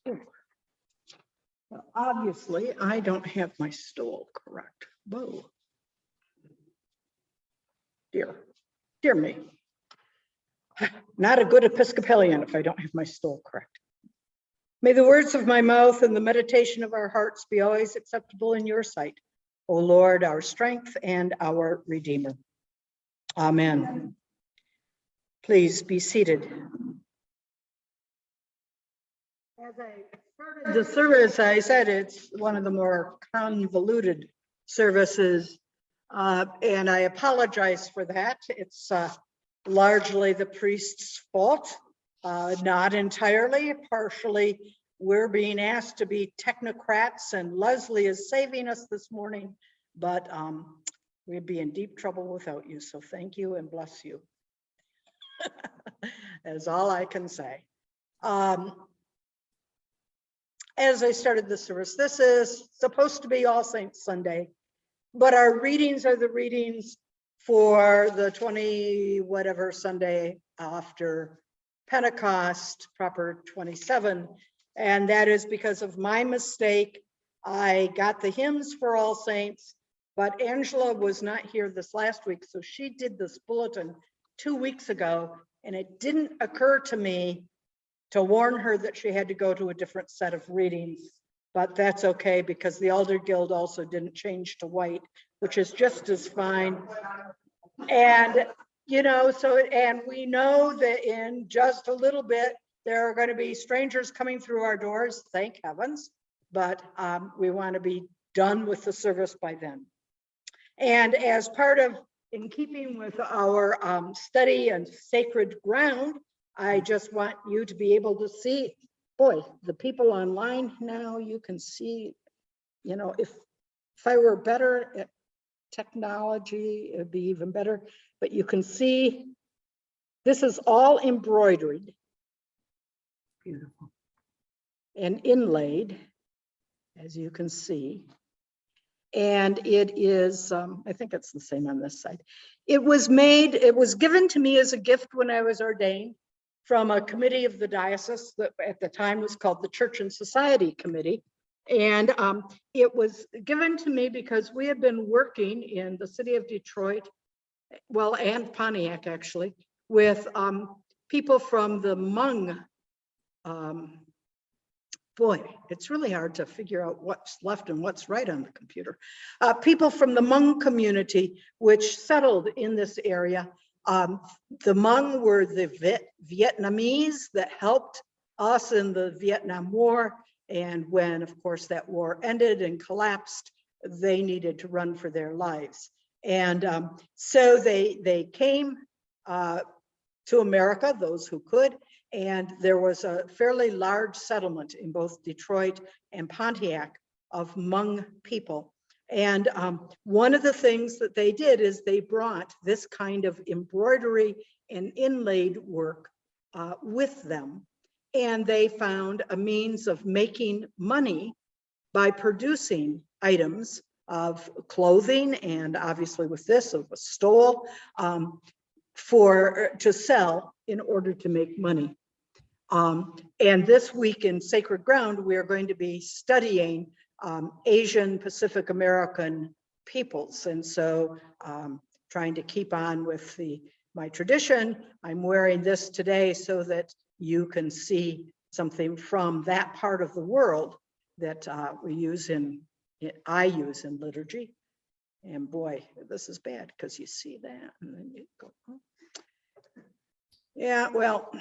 Well, obviously, I don't have my stool correct. Whoa. Dear me. Not a good Episcopalian if I don't have my stool correct. May the words of my mouth and the meditation of our hearts be always acceptable in your sight, O Lord, our strength and our Redeemer. Amen. Please be seated. As I started the service, I said it's one of the more convoluted services, and I apologize for that. It's largely the priest's fault, not entirely, partially. We're being asked to be technocrats, and Leslie is saving us this morning, but we'd be in deep trouble without you. So thank you and bless you. That's all I can say. As I started the service, this is supposed to be All Saints Sunday, but our readings are the readings for the 20 whatever Sunday after Pentecost, proper 27. And that is because of my mistake. I got the hymns for All Saints, but Angela was not here this last week. So she did this bulletin 2 weeks ago, and it didn't occur to me to warn her that she had to go to a different set of readings, but that's okay because the Elder Guild also didn't change to white, which is just as fine. And, you know, so, and we know that in just a little bit, there are going to be strangers coming through our doors, thank heavens, but we want to be done with the service by then. And as part of, in keeping with our study and sacred ground, I just want you to be able to see, boy, the people online now, you can see, you know, if I were better at technology, it'd be even better, but you can see, this is all embroidered. Beautiful. And inlaid, as you can see. And it is, I think it's the same on this side. It was made, it was given to me as a gift when I was ordained from a committee of the diocese that at the time was called the Church and Society Committee. And it was given to me because we had been working in the city of Detroit, well, and Pontiac actually, with people from the Hmong, boy, it's really hard to figure out what's left and what's right on the computer. People from the Hmong community, which settled in this area. The Hmong were the Vietnamese that helped us in the Vietnam War. And when, of course, that war ended and collapsed, they needed to run for their lives. And so they came to America, those who could, and there was a fairly large settlement in both Detroit and Pontiac of Hmong people. And one of the things that they did is they brought this kind of embroidery and inlaid work with them. And they found a means of making money by producing items of clothing, and obviously with this of a stole, to sell in order to make money. And this week in Sacred Ground, we are going to be studying Asian Pacific American peoples. And so trying to keep on with my tradition, I'm wearing this today so that you can see something from that part of the world that we use I use in liturgy. And boy, this is bad because you see that and then you go, oh. Yeah, well,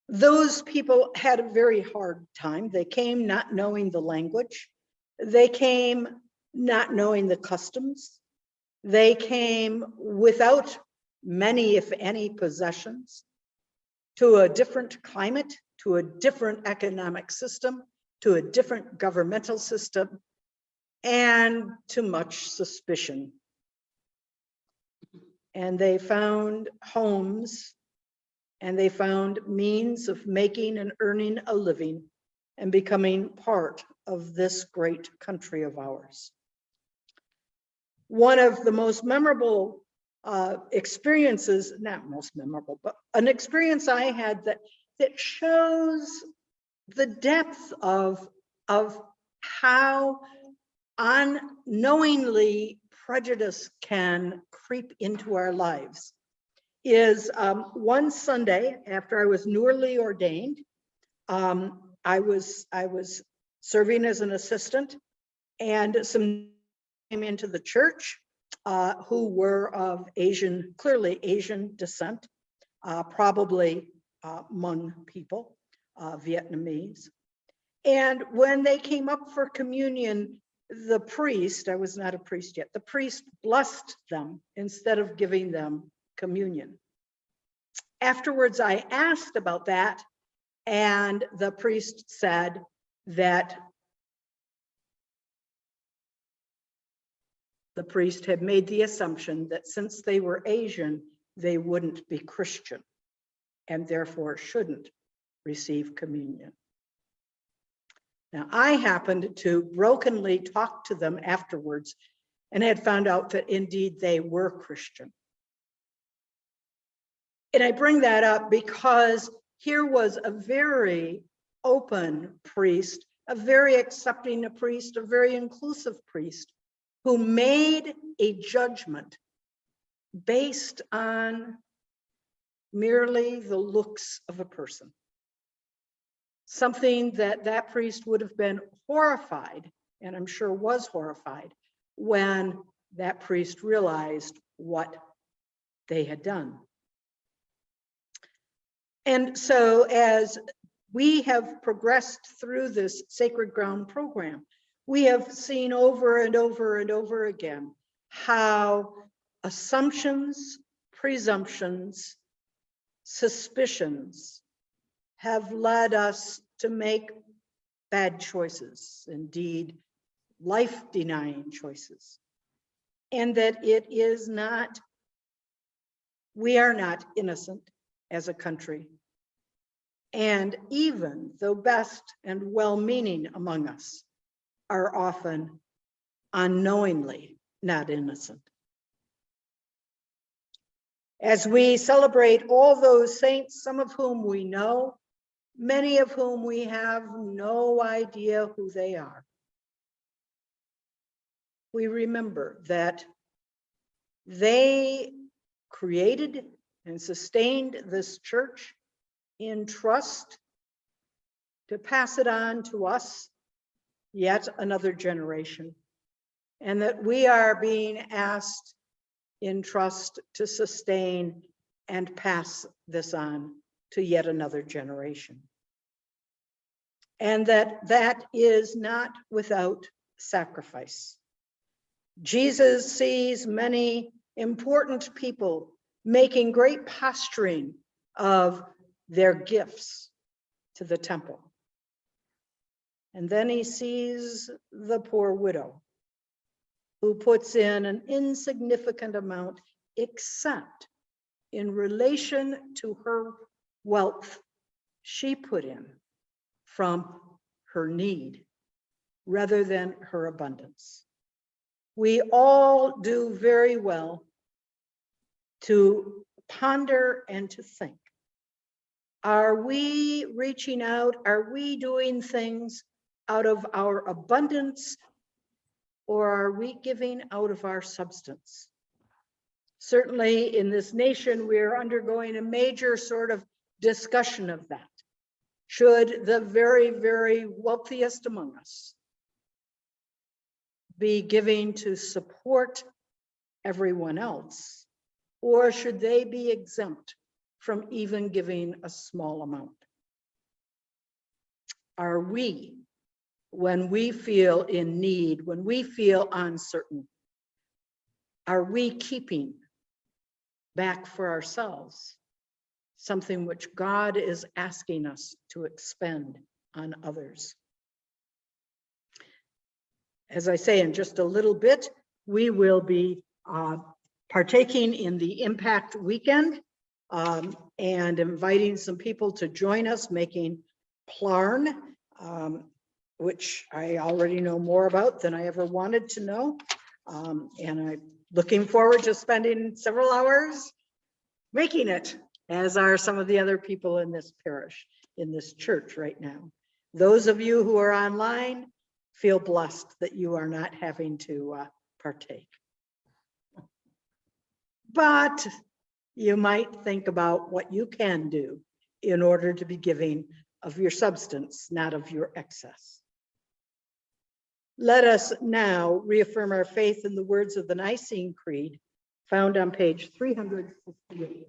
those people had a very hard time. They came not knowing the language. They came not knowing the customs. They came without many, if any, possessions to a different climate, to a different economic system, to a different governmental system, and to much suspicion. And they found homes, and they found means of making and earning a living and becoming part of this great country of ours. One of the most memorable experiences, not most memorable, but an experience I had that shows the depth of how unknowingly prejudice can creep into our lives. Is one Sunday after I was newly ordained, I was serving as an assistant, and some came into the church who were of clearly Asian descent, probably Hmong people, Vietnamese. And when they came up for communion, the priest, I was not a priest yet, the priest blessed them instead of giving them communion. Afterwards, I asked about that, and the priest said that the priest had made the assumption that since they were Asian, they wouldn't be Christian and therefore shouldn't receive communion. Now, I happened to brokenly talk to them afterwards and had found out that indeed they were Christian. And I bring that up because here was a very open priest, a very accepting priest, a very inclusive priest, who made a judgment based on merely the looks of a person. Something that priest would have been horrified, and I'm sure was horrified, when that priest realized what they had done. And so as we have progressed through this Sacred Ground program, we have seen over and over and over again how assumptions, presumptions, suspicions have led us to make bad choices, indeed life-denying choices. And that it is not, we are not innocent as a country. And even the best and well-meaning among us are often unknowingly not innocent. As we celebrate all those saints, some of whom we know, many of whom we have no idea who they are, we remember that they created and sustained this church in trust to pass it on to us, yet another generation, and that we are being asked in trust to sustain and pass this on to yet another generation. And that is not without sacrifice. Jesus sees many important people making great posturing of their gifts to the temple. And then he sees the poor widow who puts in an insignificant amount, except in relation to her wealth she put in from her need rather than her abundance. We all do very well to ponder and to think. Are we reaching out? Are we doing things out of our abundance, or are we giving out of our substance? Certainly in this nation, we're undergoing a major sort of discussion of that. Should the very, very wealthiest among us be giving to support everyone else, or should they be exempt from even giving a small amount? Are we, when we feel in need, when we feel uncertain, are we keeping back for ourselves something which God is asking us to expend on others? As I say, in just a little bit, we will be partaking in the Impact Weekend and inviting some people to join us making plarn, which I already know more about than I ever wanted to know. And I'm looking forward to spending several hours making it, as are some of the other people in this parish, in this church right now. Those of you who are online, feel blessed that you are not having to partake. But you might think about what you can do in order to be giving of your substance, not of your excess. Let us now reaffirm our faith in the words of the Nicene Creed, found on page 358.